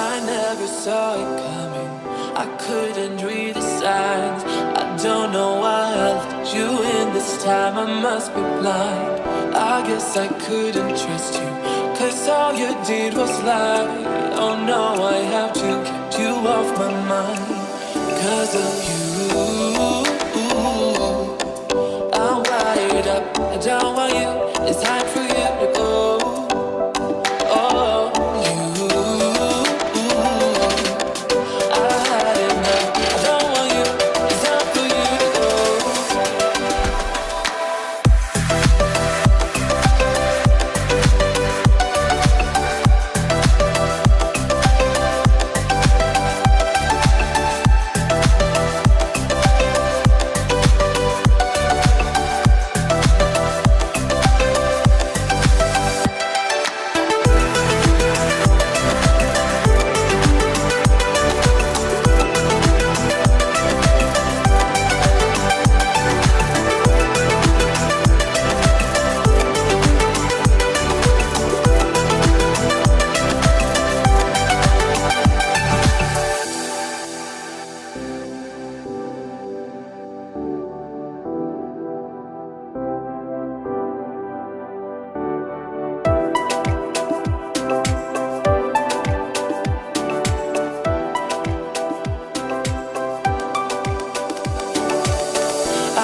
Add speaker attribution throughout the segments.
Speaker 1: I never saw it coming. I couldn't read the signs. I don't know why I let you in this time. I must be blind. I guess I couldn't trust you, 'cause all you did was lie. Oh no, I have to keep you off my mind. 'Cause of you, I'm wired up. I don't want you. It's time for you to go. Oh, you, I had enough. I don't want you. It's time for you to go.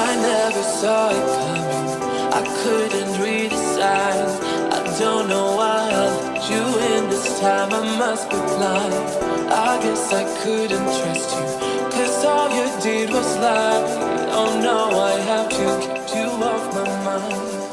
Speaker 1: I never saw it coming. I couldn't read the signs. I don't know why I let you in this time. I must be blind. I guess I couldn't trust you, 'cause all you did was lie. Oh no, I have to keep you off my mind.